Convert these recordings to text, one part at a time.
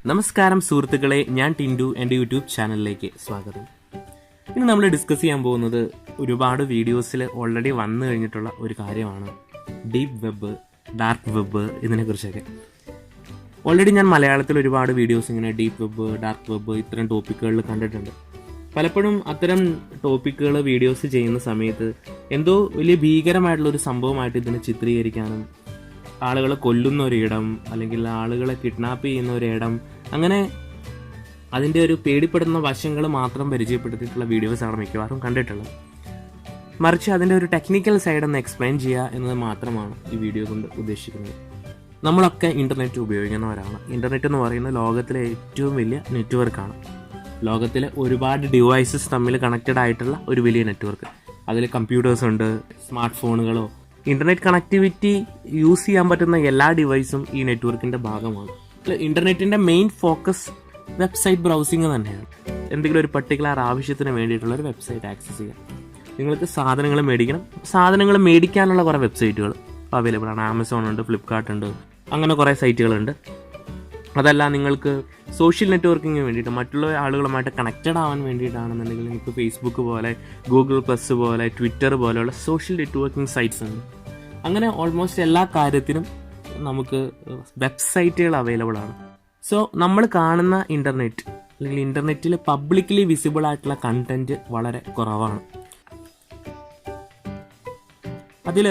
നമസ്കാരം സുഹൃത്തുക്കളെ, ഞാൻ ടിൻഡു. എൻ്റെ യൂട്യൂബ് ചാനലിലേക്ക് സ്വാഗതം. ഇന്ന് നമ്മൾ ഡിസ്കസ് ചെയ്യാൻ പോകുന്നത് ഒരുപാട് വീഡിയോസിൽ ഓൾറെഡി വന്നു കഴിഞ്ഞിട്ടുള്ള ഒരു കാര്യമാണ് ഡീപ്പ് വെബ്, ഡാർക്ക് വെബ്, ഇതിനെക്കുറിച്ചൊക്കെ. ഓൾറെഡി ഞാൻ മലയാളത്തിൽ ഒരുപാട് വീഡിയോസ് ഇങ്ങനെ ഡീപ്പ് വെബ്, ഡാർക്ക് വെബ് ഇത്തരം ടോപ്പിക്കുകളിൽ കണ്ടിട്ടുണ്ട്. പലപ്പോഴും അത്തരം ടോപ്പിക്കുകൾ വീഡിയോസ് ചെയ്യുന്ന സമയത്ത് എന്തോ വലിയ ഭീകരമായിട്ടുള്ളൊരു സംഭവമായിട്ട് ഇതിനെ ചിത്രീകരിക്കാനും ആളുകളെ കൊല്ലുന്ന ഒരിടം അല്ലെങ്കിൽ ആളുകളെ കിഡ്നാപ്പ് ചെയ്യുന്ന ഒരിടം, അങ്ങനെ അതിൻ്റെ ഒരു പേടിപ്പെടുന്ന വശങ്ങൾ മാത്രം പരിചയപ്പെടുത്തിയിട്ടുള്ള വീഡിയോസാണ് മിക്കവാറും കണ്ടിട്ടുള്ളത്. മറിച്ച് അതിൻ്റെ ഒരു ടെക്നിക്കൽ സൈഡ് ഒന്ന് എക്സ്പ്ലെയിൻ ചെയ്യുക എന്നത് മാത്രമാണ് ഈ വീഡിയോ കൊണ്ട് ഉദ്ദേശിക്കുന്നത്. നമ്മളൊക്കെ ഇൻ്റർനെറ്റ് ഉപയോഗിക്കുന്നവരാണ്. ഇൻ്റർനെറ്റ് എന്ന് പറയുന്നത് ലോകത്തിലെ ഏറ്റവും വലിയ നെറ്റ്വർക്കാണ്. ലോകത്തിലെ ഒരുപാട് ഡിവൈസസ് തമ്മിൽ കണക്റ്റഡ് ആയിട്ടുള്ള ഒരു വലിയ നെറ്റ്വർക്ക്. അതിൽ കമ്പ്യൂട്ടേഴ്സ് ഉണ്ട്, സ്മാർട്ട് ഫോണുകളോ. ഇൻ്റർനെറ്റ് കണക്ടിവിറ്റി യൂസ് ചെയ്യാൻ പറ്റുന്ന എല്ലാ ഡിവൈസും ഈ നെറ്റ്വർക്കിൻ്റെ ഭാഗമാണ്. ഇൻ്റർനെറ്റിൻ്റെ മെയിൻ ഫോക്കസ് വെബ്സൈറ്റ് ബ്രൗസിങ് തന്നെയാണ്. എന്തെങ്കിലും ഒരു പർട്ടിക്കുലർ ആവശ്യത്തിന് വേണ്ടിയിട്ടുള്ള ഒരു വെബ്സൈറ്റ് ആക്സസ് ചെയ്യാം. നിങ്ങൾക്ക് സാധനങ്ങൾ മേടിക്കണം, സാധനങ്ങൾ മേടിക്കാനുള്ള കുറേ വെബ്സൈറ്റുകൾ അവൈലബിൾ ആണ്. ആമസോൺ ഉണ്ട്, ഫ്ലിപ്കാർട്ട് ഉണ്ട്, അങ്ങനെ കുറേ സൈറ്റുകളുണ്ട്. അതല്ല, നിങ്ങൾക്ക് സോഷ്യൽ നെറ്റ്വർക്കിങ്ങിന് വേണ്ടിയിട്ട് മറ്റുള്ള ആളുകളുമായിട്ട് കണക്റ്റഡ് ആവാൻ വേണ്ടിയിട്ടാണെന്നുണ്ടെങ്കിൽ നിങ്ങൾക്ക് ഫേസ്ബുക്ക് പോലെ, ഗൂഗിൾ പ്ലസ് പോലെ, ട്വിറ്റർ പോലെയുള്ള സോഷ്യൽ നെറ്റ്വർക്കിംഗ് സൈറ്റ്സ് ഉണ്ട്. അങ്ങനെ ഓൾമോസ്റ്റ് എല്ലാ കാര്യത്തിനും നമുക്ക് വെബ്സൈറ്റുകൾ അവൈലബിൾ ആണ്. സോ നമ്മൾ കാണുന്ന ഇൻ്റർനെറ്റ് അല്ലെങ്കിൽ ഇൻ്റർനെറ്റിൽ പബ്ലിക്കലി വിസിബിൾ ആയിട്ടുള്ള കണ്ടന്റ് വളരെ കുറവാണ്. അതിൽ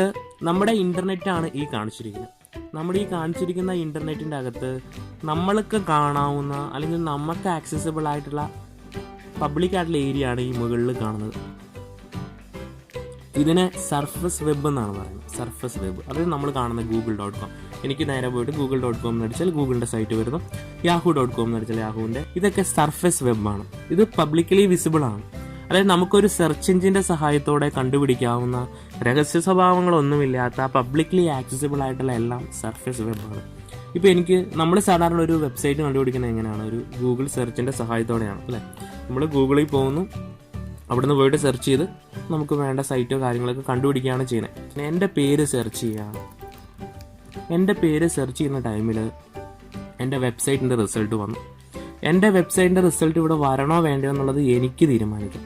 നമ്മുടെ ഇൻ്റർനെറ്റാണ് ഈ കാണിച്ചിരിക്കുന്നത്. നമ്മുടെ ഈ കാണിച്ചിരിക്കുന്ന ഇൻ്റർനെറ്റിൻ്റെ അകത്ത് നമ്മൾക്ക് കാണാവുന്ന അല്ലെങ്കിൽ നമുക്ക് ആക്സസിബിൾ ആയിട്ടുള്ള പബ്ലിക് ആയിട്ടുള്ള ഏരിയ ആണ് ഈ മുകളിൽ കാണുന്നത്. ഇതിനെ സർഫസ് വെബ് എന്നാണ് പറയുന്നത്. സർഫസ് വെബ്, അതായത് നമ്മൾ കാണുന്ന google.com. എനിക്ക് നേരെ പോയിട്ട് google.com എന്ന് അടിച്ചാൽ ഗൂഗിളിൻ്റെ സൈറ്റ് വരുന്നു. yahoo.com എന്ന് അടിച്ചാൽ യാഹൂവിൻ്റെ. ഇതൊക്കെ സർഫസ് വെബാണ്. ഇത് പബ്ലിക്കലി വിസിബിൾ ആണ്. അതായത് നമുക്കൊരു സെർച്ച് എഞ്ചിൻ്റെ സഹായത്തോടെ കണ്ടുപിടിക്കാവുന്ന രഹസ്യ സ്വഭാവങ്ങളൊന്നുമില്ലാത്ത പബ്ലിക്കലി ആക്സസിബിൾ ആയിട്ടുള്ള എല്ലാം സർഫസ് വെബാണ്. ഇപ്പോൾ നമ്മൾ സാധാരണ ഒരു വെബ്സൈറ്റ് കണ്ടുപിടിക്കുന്നത് എങ്ങനെയാണ്? ഒരു ഗൂഗിൾ സെർച്ചിൻ്റെ സഹായത്തോടെയാണ്, അല്ലേ? നമ്മൾ ഗൂഗിളിൽ പോകുന്നു, അവിടുന്ന് പോയിട്ട് സെർച്ച് ചെയ്ത് നമുക്ക് വേണ്ട സൈറ്റോ കാര്യങ്ങളൊക്കെ കണ്ടുപിടിക്കുകയാണ് ചെയ്യുന്നത്. എൻ്റെ പേര് സെർച്ച് ചെയ്യുകയാണ്. എൻ്റെ പേര് സെർച്ച് ചെയ്യുന്ന ടൈമിൽ എൻ്റെ വെബ്സൈറ്റിൻ്റെ റിസൾട്ട് വന്നു. എൻ്റെ വെബ്സൈറ്റിൻ്റെ റിസൾട്ട് ഇവിടെ വരണോ വേണ്ടയോ എന്നുള്ളത് എനിക്ക് തീരുമാനിക്കാം.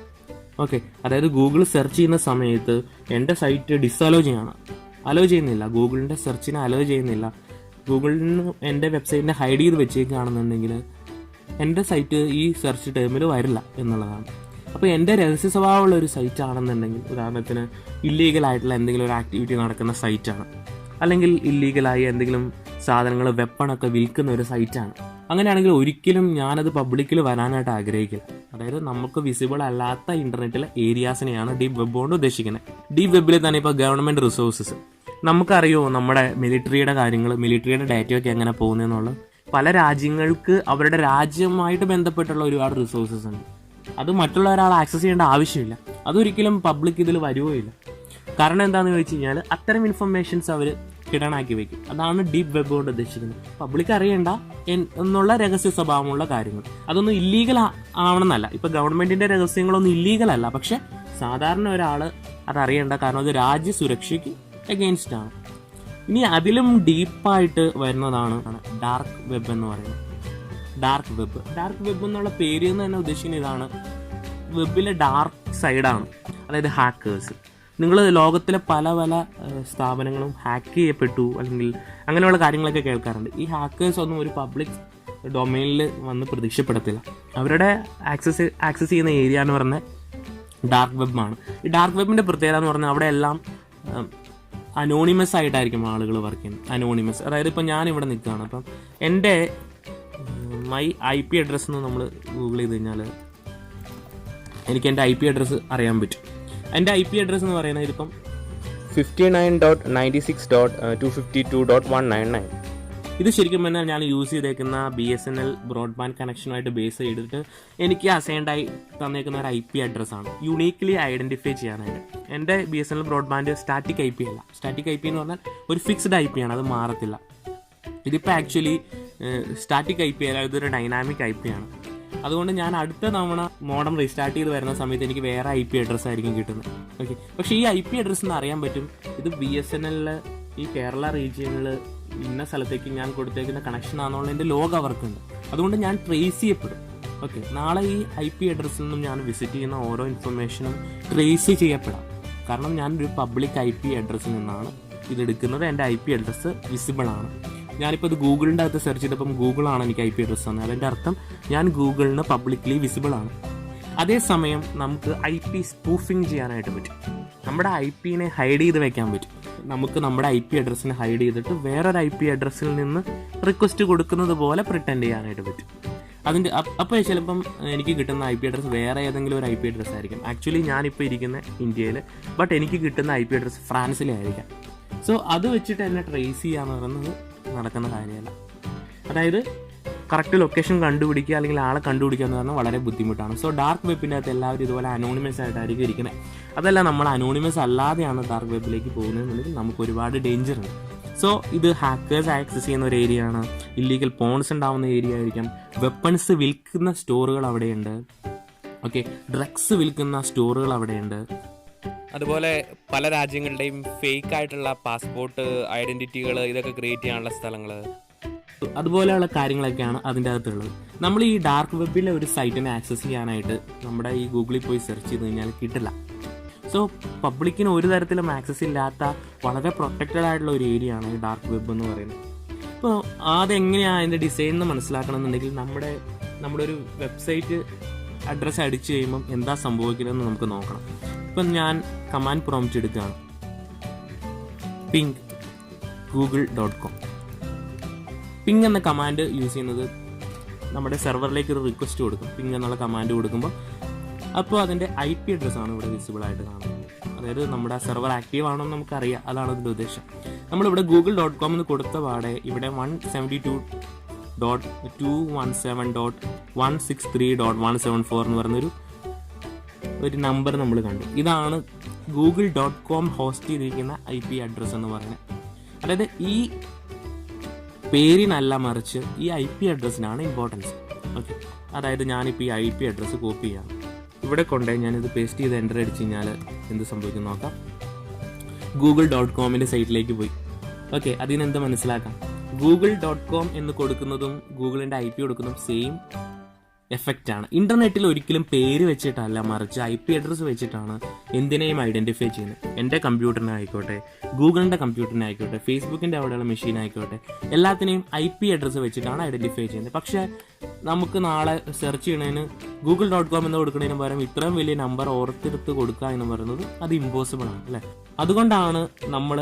ഓക്കെ, അതായത് ഗൂഗിൾ സെർച്ച് ചെയ്യുന്ന സമയത്ത് എൻ്റെ സൈറ്റ് ഡിസലോ ചെയ്യുന്നില്ല. ഗൂഗിളിൻ്റെ സെർച്ചിനെ അലോ ചെയ്യുന്നില്ല. ഗൂഗിളിൽ നിന്ന് എൻ്റെ വെബ്സൈറ്റിനെ ഹൈഡ് ചെയ്ത് വെച്ചേക്കുകയാണെന്നുണ്ടെങ്കിൽ എൻ്റെ സൈറ്റ് ഈ സെർച്ച് ടേമിൽ വരില്ല എന്നുള്ളതാണ്. അപ്പോൾ എൻ്റെ രഹസ്യ സ്വഭാവമുള്ള ഒരു സൈറ്റ് ആണെന്നുണ്ടെങ്കിൽ, ഉദാഹരണത്തിന് ഇല്ലീഗലായിട്ടുള്ള എന്തെങ്കിലും ഒരു ആക്ടിവിറ്റി നടക്കുന്ന സൈറ്റാണ്, അല്ലെങ്കിൽ ഇല്ലീഗലായി എന്തെങ്കിലും സാധനങ്ങൾ, വെപ്പണൊക്കെ വിൽക്കുന്ന ഒരു സൈറ്റാണ്, അങ്ങനെയാണെങ്കിൽ ഒരിക്കലും ഞാനത് പബ്ലിക്കിൽ വരാനായിട്ട് ആഗ്രഹിക്കില്ല. അതായത് നമുക്ക് വിസിബിൾ അല്ലാത്ത ഇൻ്റർനെറ്റിലെ ഏരിയാസിനെയാണ് ഡീപ്പ് വെബ് കൊണ്ട് ഉദ്ദേശിക്കുന്നത്. ഡീപ്പ് വെബിൽ തന്നെ ഇപ്പോൾ ഗവൺമെൻറ് റിസോഴ്സസ്, നമുക്കറിയോ നമ്മുടെ മിലിറ്ററിയുടെ കാര്യങ്ങൾ, മിലിറ്ററിയുടെ ഡാറ്റയൊക്കെ എങ്ങനെ പോകുന്നതെന്നുള്ളത്. പല രാജ്യങ്ങൾക്ക് അവരുടെ രാജ്യവുമായിട്ട് ബന്ധപ്പെട്ടുള്ള ഒരുപാട് റിസോഴ്സസ് ഉണ്ട്. അത് മറ്റുള്ള ഒരാൾ ആക്സസ് ചെയ്യേണ്ട ആവശ്യമില്ല. അതൊരിക്കലും പബ്ലിക് ഇതിൽ വരുകയില്ല. കാരണം എന്താണെന്ന് ചോദിച്ചു കഴിഞ്ഞാൽ അത്തരം ഇൻഫർമേഷൻസ് അവർ ഹിഡനാക്കി വെക്കും. അതാണ് ഡീപ്പ് വെബ് കൊണ്ട് ഉദ്ദേശിക്കുന്നത്. പബ്ലിക് അറിയേണ്ട എന്നുള്ള രഹസ്യ സ്വഭാവമുള്ള കാര്യങ്ങൾ. അതൊന്നും ഇല്ലീഗൽ ആവണമെന്നല്ല. ഇപ്പോൾ ഗവൺമെൻറ്റിൻ്റെ രഹസ്യങ്ങളൊന്നും ഇല്ലീഗൽ അല്ല, പക്ഷെ സാധാരണ ഒരാൾ അതറിയേണ്ട. കാരണം അത് രാജ്യസുരക്ഷയ്ക്ക് എഗെയിൻസ്റ്റ് ആണ്. ഇനി അതിലും ഡീപ്പായിട്ട് വരുന്നതാണ് ഡാർക്ക് വെബ് എന്ന് പറയുന്നത്. ഡാർക്ക് വെബ് എന്നുള്ള പേര് എന്ന് തന്നെ ഉദ്ദേശിക്കുന്നത് ഇതാണ്. വെബിലെ ഡാർക്ക് സൈഡാണ്. അതായത് ഹാക്കേഴ്സ്. നിങ്ങൾ ലോകത്തിലെ പല സ്ഥാപനങ്ങളും ഹാക്ക് ചെയ്യപ്പെട്ടു അല്ലെങ്കിൽ അങ്ങനെയുള്ള കാര്യങ്ങളൊക്കെ കേൾക്കാറുണ്ട്. ഈ ഹാക്കേഴ്സ് ഒന്നും ഒരു പബ്ലിക് ഡൊമൈനിൽ വന്ന് പ്രത്യക്ഷപ്പെടത്തില്ല. അവരുടെ ആക്സസ് ചെയ്യുന്ന ഏരിയ എന്ന് പറഞ്ഞാൽ ഡാർക്ക് വെബാണ്. ഈ ഡാർക്ക് വെബിൻ്റെ പ്രത്യേകത എന്ന് പറഞ്ഞാൽ അവിടെ എല്ലാം അനോണിമസ് ആയിട്ടായിരിക്കും ആളുകൾ വർക്ക് ചെയ്യുന്നത്. അനോണിമസ്, അതായത് ഇപ്പോൾ ഞാനിവിടെ നിൽക്കുകയാണ്. അപ്പം എൻ്റെ മൈ IP അഡ്രസ്സ് എന്ന് നമ്മൾ ഗൂഗിൾ ചെയ്ത് കഴിഞ്ഞാൽ എനിക്ക് എൻ്റെ IP അഡ്രസ്സ് അറിയാൻ പറ്റും. എൻ്റെ IP അഡ്രസ്സ് എന്ന് പറയുന്നത് ഇതിപ്പം 59.96.252.199. ഇത് ശരിക്കും പറഞ്ഞാൽ ഞാൻ യൂസ് ചെയ്തേക്കുന്ന BSNL ബ്രോഡ്ബാൻഡ് കണക്ഷനുമായിട്ട് ബേസ് ചെയ്തിട്ട് എനിക്ക് അസൈൻഡായി തന്നേക്കുന്ന ഒരു IP അഡ്രസ്സാണ്. യുണീക്ക്ലി ഐഡൻറ്റിഫൈ ചെയ്യാനായിട്ട്. എൻ്റെ BSNL ബ്രോഡ്ബാൻഡ് സ്റ്റാറ്റിക് IP അല്ല. സ്റ്റാറ്റിക് IP എന്ന് പറഞ്ഞാൽ ഒരു ഫിക്സ്ഡ് IP ആണ്, അത് മാറത്തില്ല. ഇതിപ്പോൾ ആക്ച്വലി സ്റ്റാറ്റിക് IP അല്ല, ഇതൊരു ഡൈനാമിക് IP ആണ്. അതുകൊണ്ട് ഞാൻ അടുത്ത തവണ മോഡം റീസ്റ്റാർട്ട് ചെയ്ത് വരുന്ന സമയത്ത് എനിക്ക് വേറെ IP അഡ്രസ്സ് ആയിരിക്കും കിട്ടുന്നത്. ഓക്കെ, പക്ഷേ ഈ IP അഡ്രസ്സ് എന്ന് അറിയാൻ പറ്റും ഇത് BSNL ഈ കേരള റീജിയനിൽ ഇന്ന സ്ഥലത്തേക്ക് ഞാൻ കൊടുത്തേക്കുന്ന കണക്ഷൻ ആണെന്നുള്ളതിൻ്റെ ലോഗ് അവർക്കുണ്ട്. അതുകൊണ്ട് ഞാൻ ട്രേസ് ചെയ്യപ്പെടും. ഓക്കെ, നാളെ ഈ IP അഡ്രസ്സിൽ നിന്നും ഞാൻ വിസിറ്റ് ചെയ്യുന്ന ഓരോ ഇൻഫർമേഷനും ട്രേസ് ചെയ്യപ്പെടാം. കാരണം ഞാനൊരു പബ്ലിക് IP അഡ്രസ്സിൽ നിന്നാണ് ഇതെടുക്കുന്നത്. എൻ്റെ IP അഡ്രസ്സ് വിസിബിൾ ആണ്. ഞാനിപ്പോൾ ഇത് ഗൂഗിളിൻ്റെ അകത്ത് സെർച്ച് ചെയ്തപ്പം ഗൂഗിളാണ് എനിക്ക് IP അഡ്രസ്സ് തന്നത്. അതിൻ്റെ അർത്ഥം ഞാൻ ഗൂഗിളിന് പബ്ലിക്ലി വിസിബിൾ ആണ്. അതേസമയം നമുക്ക് IP സ്പൂഫിങ് ചെയ്യാനായിട്ട് പറ്റും. നമ്മുടെ IPനെ ഹൈഡ് ചെയ്ത് വെക്കാൻ പറ്റും. നമുക്ക് നമ്മുടെ IP അഡ്രസ്സിനെ ഹൈഡ് ചെയ്തിട്ട് വേറൊരു IP അഡ്രസ്സിൽ നിന്ന് റിക്വസ്റ്റ് കൊടുക്കുന്നത് പോലെ പ്രിറ്റൻഡ് ചെയ്യാനായിട്ട് പറ്റും. അതിൻ്റെ അപ്പോൾ ചിലപ്പം എനിക്ക് കിട്ടുന്ന IP അഡ്രസ്സ് വേറെ ഏതെങ്കിലും ഒരു IP അഡ്രസ്സ് ആയിരിക്കും. ആക്ച്വലി ഞാനിപ്പോൾ ഇരിക്കുന്ന ഇന്ത്യയിൽ, ബട്ട് എനിക്ക് കിട്ടുന്ന IP അഡ്രസ്സ് ഫ്രാൻസിലെ ആയിരിക്കാം. സോ അത് വെച്ചിട്ട് എന്നെ ട്രേസ് ചെയ്യാന്ന് പറയുന്നത് നടക്കുന്ന കാര്യമല്ല. അതായത് കറക്റ്റ് ലൊക്കേഷൻ കണ്ടുപിടിക്കുക അല്ലെങ്കിൽ ആളെ കണ്ടുപിടിക്കുക എന്ന് പറഞ്ഞാൽ വളരെ ബുദ്ധിമുട്ടാണ്. സോ ഡാർക്ക് വെബിൻ്റെ അകത്ത് എല്ലാവരും ഇതുപോലെ അനോണിമസ് ആയിട്ടായിരിക്കും ഇരിക്കുന്നത്. അതല്ല, നമ്മൾ അനോണിമസ് അല്ലാതെയാണ് ഡാർക്ക് വെബിലേക്ക് പോകുന്നതെന്നുണ്ടെങ്കിൽ നമുക്ക് ഒരുപാട് ഡേഞ്ചർ ഉണ്ട്. സോ ഇത് ഹാക്കേഴ്സ് ആക്സസ് ചെയ്യുന്ന ഒരു ഏരിയ ആണ്. ഇല്ലീഗൽ പോൺസ് ഉണ്ടാവുന്ന ഏരിയ ആയിരിക്കും. വെപ്പൺസ് വിൽക്കുന്ന സ്റ്റോറുകൾ അവിടെയുണ്ട്. ഓക്കെ, ഡ്രഗ്സ് വിൽക്കുന്ന സ്റ്റോറുകൾ അവിടെയുണ്ട്. അതുപോലെ പല രാജ്യങ്ങളുടെയും ഫേക്ക് ആയിട്ടുള്ള പാസ്പോർട്ട് ഐഡൻറ്റിറ്റികൾ ഇതൊക്കെ ക്രിയേറ്റ് ചെയ്യാനുള്ള സ്ഥലങ്ങൾ, അതുപോലെയുള്ള കാര്യങ്ങളൊക്കെയാണ് അതിൻ്റെ അകത്തുള്ളത്. നമ്മൾ ഈ ഡാർക്ക് വെബിലെ ഒരു സൈറ്റിനെ ആക്സസ് ചെയ്യാനായിട്ട് നമ്മുടെ ഈ ഗൂഗിളിൽ പോയി സെർച്ച് ചെയ്ത് കഴിഞ്ഞാൽ കിട്ടില്ല. സോ പബ്ലിക്കിന് ഒരു തരത്തിലും ആക്സസ് ഇല്ലാത്ത വളരെ പ്രൊട്ടക്റ്റഡ് ആയിട്ടുള്ള ഒരു ഏരിയ ആണ് ഈ ഡാർക്ക് വെബ് എന്ന് പറയുന്നത്. ഇപ്പോൾ അതെങ്ങനെയാണ് അതിൻ്റെ ഡിസൈൻ എന്ന് മനസ്സിലാക്കണമെന്നുണ്ടെങ്കിൽ നമ്മുടെ ഒരു വെബ്സൈറ്റ് അഡ്രസ്സ് അടിച്ചു കഴിയുമ്പം എന്താ സംഭവിക്കുന്നതെന്ന് നമുക്ക് നോക്കണം. ഇപ്പം ഞാൻ കമാൻഡ് പ്രോംപ്റ്റ് എടുക്കുകയാണ്, ping.google.com. പിങ് എന്ന കമാൻഡ് യൂസ് ചെയ്യുന്നത് നമ്മുടെ സെർവറിലേക്ക് ഒരു റിക്വസ്റ്റ് കൊടുക്കും. പിങ് എന്നുള്ള കമാൻഡ് കൊടുക്കുമ്പോൾ അപ്പോൾ അതിൻ്റെ IP അഡ്രസ്സാണ് ഇവിടെ വിസിബിൾ ആയിട്ട് കാണുന്നത്. അതായത് നമ്മുടെ സെർവർ ആക്റ്റീവ് ആണെന്ന് നമുക്കറിയാം. അതാണ് അതിൻ്റെ ഉദ്ദേശം. നമ്മളിവിടെ google.com എന്ന് കൊടുത്ത പാടെ ഇവിടെ 172.217.163.174 എന്ന് പറഞ്ഞൊരു നമ്പർ നമ്മൾ കണ്ടു. ഇതാണ് google.com ഹോസ്റ്റ് ചെയ്തിരിക്കുന്ന IP അഡ്രസ്സ് എന്ന് പറയുന്നത്. അതായത് ഈ പേരിനല്ല, മറിച്ച് ഈ IP അഡ്രസ്സിനാണ് ഇമ്പോർട്ടൻസ്. ഓക്കെ, അതായത് ഞാനിപ്പോൾ ഈ IP അഡ്രസ്സ് കോപ്പി ചെയ്യാം. ഇവിടെ കൊണ്ടുപോയി ഞാനിത് പേസ്റ്റ് ചെയ്ത് എൻ്റർ അടിച്ച് കഴിഞ്ഞാൽ എന്ത് സംഭവിക്കും നോക്കാം. google.comൻ്റെ സൈറ്റിലേക്ക് പോയി. ഓക്കെ, അതിനെന്ത് മനസ്സിലാക്കാം. google.com എന്ന് കൊടുക്കുന്നതും ഗൂഗിളിൻ്റെ IP കൊടുക്കുന്നതും സെയിം എഫക്റ്റ് ആണ്. ഇന്റർനെറ്റിൽ ഒരിക്കലും പേര് വെച്ചിട്ടല്ല, മറിച്ച് IP അഡ്രസ്സ് വെച്ചിട്ടാണ് എന്തിനേയും ഐഡന്റിഫൈ ചെയ്യുന്നത്. എൻ്റെ കമ്പ്യൂട്ടറിനായിക്കോട്ടെ, ഗൂഗിളിൻ്റെ കമ്പ്യൂട്ടറിനായിക്കോട്ടെ, ഫേസ്ബുക്കിൻ്റെ അവിടെയുള്ള മെഷീൻ ആയിക്കോട്ടെ, എല്ലാത്തിനെയും IP അഡ്രസ്സ് വെച്ചിട്ടാണ് ഐഡന്റിഫൈ ചെയ്യുന്നത്. പക്ഷേ നമുക്ക് നാളെ സെർച്ച് ചെയ്യണതിന് google.com എന്ന് കൊടുക്കുന്നതിന് പകരം ഇത്രയും വലിയ നമ്പർ ഓർത്തെടുത്ത് കൊടുക്കുക എന്ന് പറയുന്നത് അത് ഇമ്പോസിബിൾ ആണ്, അല്ലേ? അതുകൊണ്ടാണ് നമ്മൾ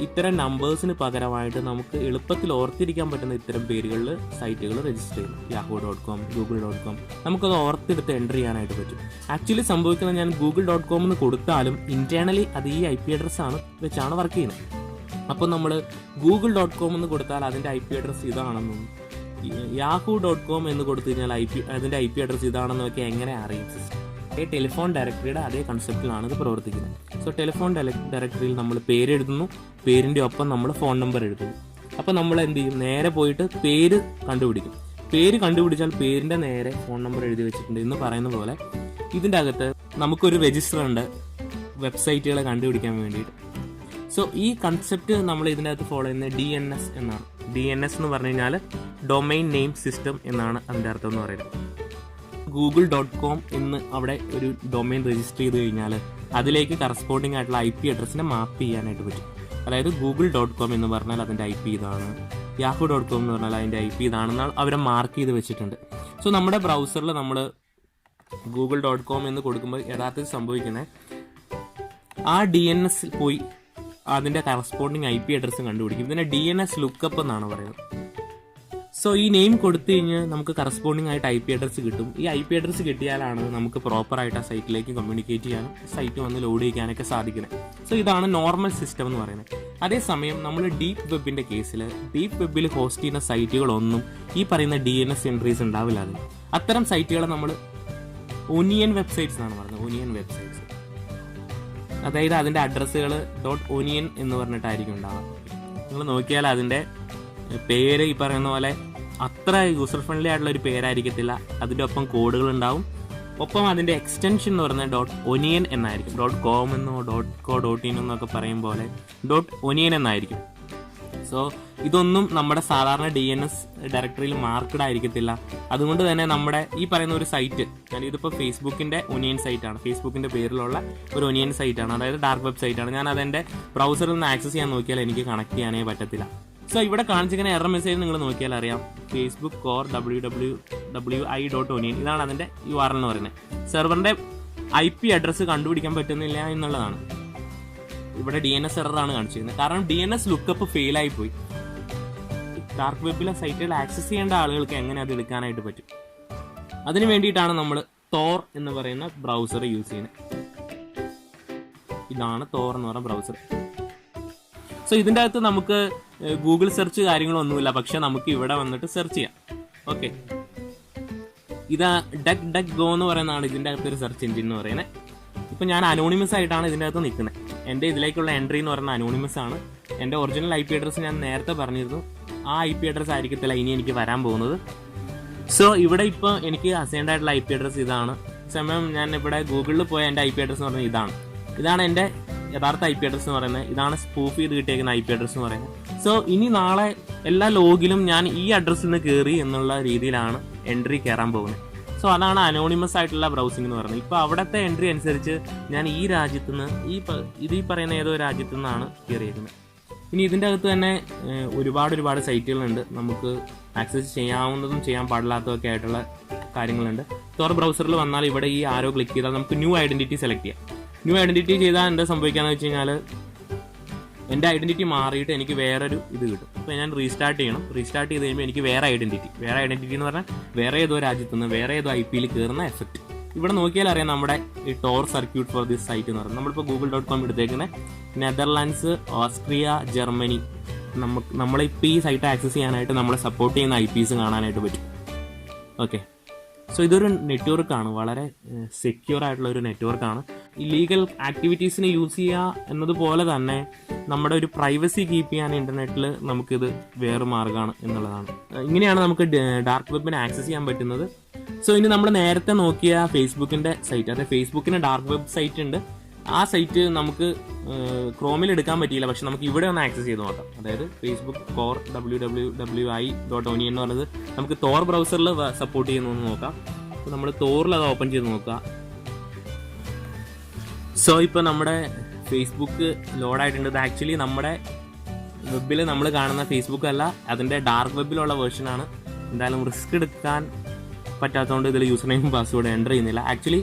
ഇത്തരം നമ്പേഴ്സിന് പകരമായിട്ട് നമുക്ക് എളുപ്പത്തിൽ ഓർത്തിരിക്കാൻ പറ്റുന്ന ഇത്തരം പേരുകളിൽ സൈറ്റുകൾ രജിസ്റ്റർ ചെയ്യുന്നു. yahoo.com, google.com, നമുക്കത് ഓർത്തെടുത്ത് എൻ്റർ ചെയ്യാനായിട്ട് പറ്റും. ആക്ച്വലി സംഭവിക്കുന്നത്, ഞാൻ google.com എന്ന് കൊടുത്താലും ഇന്റേണലി അത് ഈ IP അഡ്രസ്സാണ് വെച്ചാണ് വർക്ക് ചെയ്യുന്നത്. അപ്പോൾ നമ്മൾ google.com എന്ന് കൊടുത്താൽ അതിൻ്റെ IP അഡ്രസ്സ് ഇതാണെന്നും yahoo.com എന്ന് കൊടുത്തു കഴിഞ്ഞാൽ അതിൻ്റെ IP അഡ്രസ്സ് ഇതാണെന്നൊക്കെ എങ്ങനെ അറിയും സിസ്റ്റം? ടെലിഫോൺ ഡയറക്ടറിയുടെ അതേ കൺസെപ്റ്റിലാണ് ഇത് പ്രവർത്തിക്കുന്നത്. സോ ടെലിഫോൺ ഡയറക്ടറിയിൽ നമ്മൾ പേരെഴുതുന്നു, പേരിൻ്റെ ഒപ്പം നമ്മൾ ഫോൺ നമ്പർ എഴുതുന്നു. അപ്പോൾ നമ്മൾ എന്ത് ചെയ്യും? നേരെ പോയിട്ട് പേര് കണ്ടുപിടിക്കും. പേര് കണ്ടുപിടിച്ചാൽ പേരിൻ്റെ നേരെ ഫോൺ നമ്പർ എഴുതി വെച്ചിട്ടുണ്ട് എന്ന് പറയുന്ന പോലെ ഇതിൻ്റെ അകത്ത് നമുക്കൊരു രജിസ്റ്റർ ഉണ്ട് വെബ്സൈറ്റുകളെ കണ്ടുപിടിക്കാൻ വേണ്ടിയിട്ട്. സോ ഈ കൺസെപ്റ്റ് നമ്മൾ ഇതിൻ്റെ അകത്ത് ഫോളോ ചെയ്യുന്നത് DNS എന്നാണ്. DNS എന്ന് പറഞ്ഞു കഴിഞ്ഞാൽ ഡൊമൈൻ നെയിം സിസ്റ്റം എന്നാണ് അതിൻ്റെ അർത്ഥം എന്ന് പറയുന്നത്. google.com എന്ന് അവിടെ ഒരു ഡൊമൈൻ രജിസ്റ്റർ ചെയ്ത് കഴിഞ്ഞാൽ അതിലേക്ക് കറസ്പോണ്ടിങ് ആയിട്ടുള്ള IP അഡ്രസ്സിനെ മാപ്പ് ചെയ്യാനായിട്ട് പറ്റും. അതായത് google.com എന്ന് പറഞ്ഞാൽ അതിൻ്റെ IP ഇതാണ്, yahoo.com എന്ന് പറഞ്ഞാൽ അതിൻ്റെ IP ഇതാണെന്നാണ് അവരെ മാർക്ക് ചെയ്ത് വെച്ചിട്ടുണ്ട്. സോ നമ്മുടെ ബ്രൗസറിൽ നമ്മൾ google.com എന്ന് കൊടുക്കുമ്പോൾ യഥാർത്ഥത്തിൽ സംഭവിക്കുന്നത് ആ DNS പോയി അതിൻ്റെ കറസ്പോണ്ടിങ് IP അഡ്രസ്സ് കണ്ടുപിടിക്കും. ഇതിനെ DNS ലുക്കപ്പ് എന്നാണ് പറയുന്നത്. സോ ഈ നെയിം കൊടുത്തു കഴിഞ്ഞാൽ നമുക്ക് കറസ്പോണ്ടിങ് ആയിട്ട് IP അഡ്രസ്സ് കിട്ടും. ഈ IP അഡ്രസ്സ് കിട്ടിയാലാണ് നമുക്ക് പ്രോപ്പറായിട്ട് ആ സൈറ്റിലേക്ക് കമ്മ്യൂണിക്കേറ്റ് ചെയ്യാനും സൈറ്റ് വന്ന് ലോഡ് ചെയ്യാനൊക്കെ സാധിക്കുന്നത്. സോ ഇതാണ് നോർമൽ സിസ്റ്റം എന്ന് പറയുന്നത്. അതേസമയം നമ്മൾ ഡീപ്പ് വെബിൻ്റെ കേസിൽ ഡീപ്പ് വെബിൽ ഹോസ്റ്റ് ചെയ്യുന്ന സൈറ്റുകളൊന്നും ഈ പറയുന്ന DNS എൻട്രീസ് ഉണ്ടാവില്ല. അതിൽ അത്തരം സൈറ്റുകളെ നമ്മൾ ഒനിയൻ വെബ്സൈറ്റ്സ് എന്നാണ് പറയുന്നത്. ഒനിയൻ വെബ്സൈറ്റ്സ്, അതായത് അതിൻ്റെ അഡ്രസ്സുകൾ .onion എന്ന് പറഞ്ഞിട്ടായിരിക്കും ഉണ്ടാവുക. നിങ്ങൾ നോക്കിയാൽ അതിൻ്റെ പേര് ഈ പറയുന്ന പോലെ അത്ര യൂസർ ഫ്രണ്ട്ലി ആയിട്ടുള്ള ഒരു പേരായിരിക്കത്തില്ല. അതിൻ്റെ ഒപ്പം കോഡുകൾ ഉണ്ടാവും. ഒപ്പം അതിൻ്റെ എക്സ്റ്റൻഷൻ എന്ന് പറയുന്നത് .onion എന്നായിരിക്കും. .com എന്നോ .co.in എന്നൊക്കെ പറയും പോലെ .onion എന്നായിരിക്കും. സോ ഇതൊന്നും നമ്മുടെ സാധാരണ DNS ഡയറക്ടറിയിൽ മാർക്കഡ് ആയിരിക്കത്തില്ല. അതുകൊണ്ട് തന്നെ നമ്മുടെ ഈ പറയുന്ന ഒരു സൈറ്റ്, ഞാൻ ഇതിപ്പോൾ ഫേസ്ബുക്കിൻ്റെ ഒനിയൻ സൈറ്റാണ്, ഫേസ്ബുക്കിൻ്റെ പേരിലുള്ള ഒരു ഒനിയൻ സൈറ്റാണ്, അതായത് ഡാർക്ക് വെബ് സൈറ്റാണ്. ഞാൻ അതെൻ്റെ ബ്രൗസറിൽ നിന്ന് ആക്സസ് ചെയ്യാൻ നോക്കിയാൽ എനിക്ക് കണക്ട് ചെയ്യാനേ പറ്റത്തില്ല. സോ ഇവിടെ കാണിച്ചിരിക്കുന്ന എറർ മെസ്സേജ് നിങ്ങൾ നോക്കിയാൽ അറിയാം, ഫേസ്ബുക്ക് കോർ www.wi.onion, ഇതാണ് അതിൻ്റെ URL എന്ന് പറയുന്നത്. സെർവറിൻ്റെ IP അഡ്രസ്സ് കണ്ടുപിടിക്കാൻ പറ്റുന്നില്ല എന്നുള്ളതാണ്. ഇവിടെ DNS എററാണ് കാണിച്ചിരുന്നത്. കാരണം DNS ലുക്കപ്പ് ഫെയിലായി പോയി. ഡാർക്ക് വെബിലെ സൈറ്റുകൾ ആക്സസ് ചെയ്യേണ്ട ആളുകൾക്ക് എങ്ങനെ അത് എടുക്കാനായിട്ട് പറ്റും? അതിന് വേണ്ടിയിട്ടാണ് നമ്മൾ തോർ എന്ന് പറയുന്ന ബ്രൗസർ യൂസ് ചെയ്യുന്നത്. ഇതാണ് തോർ എന്ന് പറയുന്ന ബ്രൗസർ. സോ ഇതിൻ്റെ അകത്ത് നമുക്ക് ഗൂഗിൾ സെർച്ച് കാര്യങ്ങളൊന്നുമില്ല, പക്ഷെ നമുക്ക് ഇവിടെ വന്നിട്ട് സെർച്ച് ചെയ്യാം. ഓക്കെ, ഇത് ഡക്ക് ഗോ എന്ന് പറയുന്നതാണ് ഇതിൻ്റെ അകത്തൊരു സെർച്ച് എഞ്ചിൻ എന്ന് പറയുന്നത്. ഇപ്പം ഞാൻ അനോണിമസ് ആയിട്ടാണ് ഇതിൻ്റെ അകത്ത് നിൽക്കുന്നത്. എൻ്റെ ഇതിലേക്കുള്ള എൻട്രി എന്ന് പറയുന്നത് അനോണിമസ് ആണ്. എൻ്റെ ഒറിജിനൽ IP അഡ്രസ്സ് ഞാൻ നേരത്തെ പറഞ്ഞിരുന്നു. ആ IP അഡ്രസ്സ് ആയിരിക്കത്തില്ല ഇനി എനിക്ക് വരാൻ പോകുന്നത്. സോ ഇവിടെ ഇപ്പോൾ എനിക്ക് അസൈൻഡ് ആയിട്ടുള്ള IP അഡ്രസ്സ് ഇതാണ്. സമയം ഞാൻ ഇവിടെ ഗൂഗിളിൽ പോയ എൻ്റെ IP അഡ്രസ്സ് എന്ന് പറഞ്ഞാൽ ഇതാണ് എൻ്റെ യഥാർത്ഥ IP അഡ്രസ്സ് എന്ന് പറയുന്നത്. ഇതാണ് സ്പൂഫ് ചെയ്ത് കിട്ടിയേക്കുന്ന IP അഡ്രസ്സ് എന്ന് പറയുന്നത്. സോ ഇനി നാളെ എല്ലാ ലോഗിലും ഞാൻ ഈ അഡ്രസ്സിൽ നിന്ന് കയറി എന്നുള്ള രീതിയിലാണ് എൻട്രി കയറാൻ പോകുന്നത്. സോ അതാണ് അനോണിമസ് ആയിട്ടുള്ള ബ്രൗസിംഗ് എന്ന് പറയുന്നത്. ഇപ്പോൾ അവിടുത്തെ എൻട്രി അനുസരിച്ച് ഞാൻ ഈ രാജ്യത്ത് നിന്ന് ഈ പറയുന്ന ഏതോ രാജ്യത്തു നിന്നാണ് കയറിയിരിക്കുന്നത്. ഇനി ഇതിൻ്റെ അകത്ത് തന്നെ ഒരുപാട് സൈറ്റുകളുണ്ട്. നമുക്ക് ആക്സസ് ചെയ്യാവുന്നതും ചെയ്യാൻ പാടില്ലാത്തതൊക്കെ ആയിട്ടുള്ള കാര്യങ്ങളുണ്ട്. തോർ ബ്രൗസറിൽ വന്നാൽ ഇവിടെ ഈ ആരോ ക്ലിക്ക് ചെയ്താൽ നമുക്ക് ന്യൂ ഐഡൻറ്റിറ്റി സെലക്ട് ചെയ്യാം. ന്യൂ ഐഡൻറ്റിറ്റി ചെയ്താൽ എന്താ സംഭവിക്കാന്ന് വെച്ച് കഴിഞ്ഞാൽ എൻ്റെ ഐഡൻറ്റിറ്റി മാറിയിട്ട് എനിക്ക് വേറൊരു ഇത് കിട്ടും. അപ്പോൾ ഞാൻ റീസ്റ്റാർട്ട് ചെയ്യണം. റീസ്റ്റാർട്ട് ചെയ്ത് കഴിയുമ്പോൾ എനിക്ക് വേറെ ഐഡൻറ്റിറ്റി എന്ന് പറഞ്ഞാൽ വേറെ ഏതോ രാജ്യത്തു നിന്ന് വേറെ ഏതോ IPയിൽ കയറുന്ന എഫക്റ്റ്. ഇവിടെ നോക്കിയാൽ അറിയാം നമ്മുടെ ഈ Tor circuit for this site എന്ന് പറയുന്നത്. നമ്മളിപ്പോൾ google.com എടുത്തേക്കുന്നത് നെതർലാൻഡ്സ്, ഓസ്ട്രിയ, ജർമ്മനി. നമ്മളിപ്പോൾ ഈ സൈറ്റ് ആക്സസ് ചെയ്യാനായിട്ട് നമ്മളെ സപ്പോർട്ട് ചെയ്യുന്ന IPs കാണാനായിട്ട് പറ്റും. ഓക്കെ, സോ ഇതൊരു നെറ്റ്വർക്കാണ്, വളരെ സെക്യൂർ ആയിട്ടുള്ള ഒരു നെറ്റ്വർക്കാണ്. ഇല്ലീഗൽ ആക്ടിവിറ്റീസിന് യൂസ് ചെയ്യുക എന്നതുപോലെ തന്നെ നമ്മുടെ ഒരു പ്രൈവസി കീപ്പ് ചെയ്യാൻ ഇൻ്റർനെറ്റിൽ നമുക്കിത് വേറെ മാർഗ്ഗമാണ് എന്നുള്ളതാണ്. ഇങ്ങനെയാണ് നമുക്ക് ഡാർക്ക് വെബിനെ ആക്സസ് ചെയ്യാൻ പറ്റുന്നത്. സോ ഇനി നമ്മൾ നേരത്തെ നോക്കിയ ഫേസ്ബുക്കിൻ്റെ സൈറ്റ്, അതായത് ഫേസ്ബുക്കിന് ഡാർക്ക് വെബ് സൈറ്റ് ഉണ്ട്. ആ സൈറ്റ് നമുക്ക് ക്രോമിൽ എടുക്കാൻ പറ്റിയില്ല, പക്ഷെ നമുക്ക് ഇവിടെ ഒന്ന് ആക്സസ് ചെയ്ത് നോക്കാം. അതായത് ഫേസ്ബുക്ക് കോർ www.wi.onion എന്ന് പറയുന്നത് നമുക്ക് തോർ ബ്രൗസറിൽ സപ്പോർട്ട് ചെയ്യുന്നു നോക്കാം. അപ്പോൾ നമ്മൾ തോറിൽ അത് ഓപ്പൺ ചെയ്ത് നോക്കാം. സോ ഇപ്പോൾ നമ്മുടെ ഫേസ്ബുക്ക് ലോഡായിട്ടുണ്ട്. ഇത് ആക്ച്വലി നമ്മുടെ വെബിൽ നമ്മൾ കാണുന്ന ഫേസ്ബുക്ക് അല്ല, അതിൻ്റെ ഡാർക്ക് വെബിലുള്ള വേർഷനാണ്. എന്തായാലും റിസ്ക് എടുക്കാൻ പറ്റാത്തതുകൊണ്ട് ഇതിൽ യൂസർ നെയിം പാസ്വേഡ് എൻ്റർ ചെയ്യുന്നില്ല. ആക്ച്വലി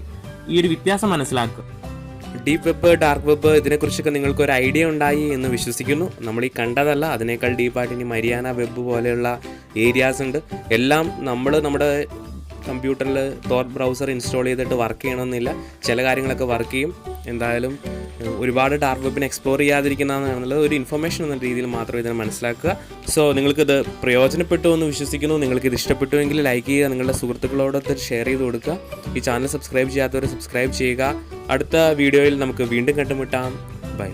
ഈ ഒരു വ്യത്യാസം മനസ്സിലാക്കുക. ഡീപ്പ് വെബ്, ഡാർക്ക് വെബ്, ഇതിനെക്കുറിച്ചൊക്കെ നിങ്ങൾക്കൊരു ഐഡിയ ഉണ്ടായി എന്ന് വിശ്വസിക്കുന്നു. നമ്മൾ ഈ കണ്ടതല്ല, അതിനേക്കാൾ ഡീപ്പായിട്ട് ഇനി മരിയാന വെബ് പോലെയുള്ള ഏരിയാസ് ഉണ്ട്. എല്ലാം നമ്മുടെ കമ്പ്യൂട്ടറിൽ തോർ ബ്രൗസർ ഇൻസ്റ്റാൾ ചെയ്തിട്ട് വർക്ക് ചെയ്യണമെന്നില്ല. ചില കാര്യങ്ങളൊക്കെ വർക്ക് ചെയ്യും. എന്തായാലും ഒരുപാട് ഡാർക്ക് വെബിനെ എക്സ്പ്ലോർ ചെയ്യാതിരിക്കുന്നതാണെന്നുള്ളത് ഒരു ഇൻഫർമേഷൻ എന്ന രീതിയിൽ മാത്രം ഇതിനെ മനസ്സിലാക്കുക. സോ നിങ്ങൾക്കിത് പ്രയോജനപ്പെട്ടു എന്ന് വിശ്വസിക്കുന്നു. നിങ്ങൾക്കിത് ഇഷ്ടപ്പെട്ടുവെങ്കിൽ ലൈക്ക് ചെയ്യുക, നിങ്ങളുടെ സുഹൃത്തുക്കളോടൊത്ത് ഷെയർ ചെയ്ത് കൊടുക്കുക. ഈ ചാനൽ സബ്സ്ക്രൈബ് ചെയ്യാത്തവർ സബ്സ്ക്രൈബ് ചെയ്യുക. അടുത്ത വീഡിയോയിൽ നമുക്ക് വീണ്ടും കണ്ടുമുട്ടാം. ബൈ.